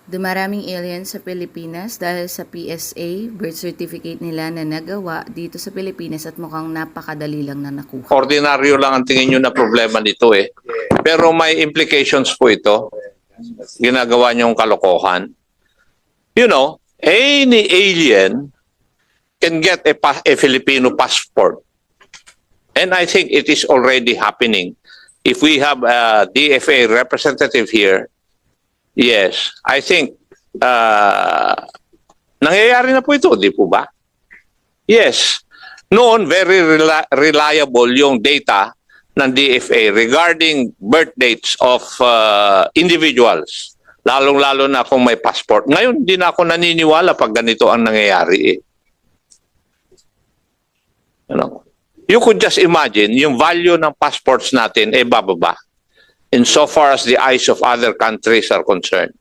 Dumaraming aliens sa Pilipinas dahil sa PSA, birth certificate nila na nagawa dito sa Pilipinas at mukhang napakadali lang na nakuha. Ordinaryo lang ang tingin nyo na problema nito eh. Pero may implications po ito. Ginagawa nyong kalokohan. You know, any alien can get a Filipino passport. And I think it is already happening. If we have a DFA representative here, yes, I think nangyayari na po ito, di po ba? Yes. Noon, very reliable yung data ng DFA regarding birth dates of individuals, lalong-lalo na kung may passport. Ngayon, hindi na ako naniniwala pag ganito ang nangyayari. You could just imagine yung value ng passports natin bababa insofar as the eyes of other countries are concerned.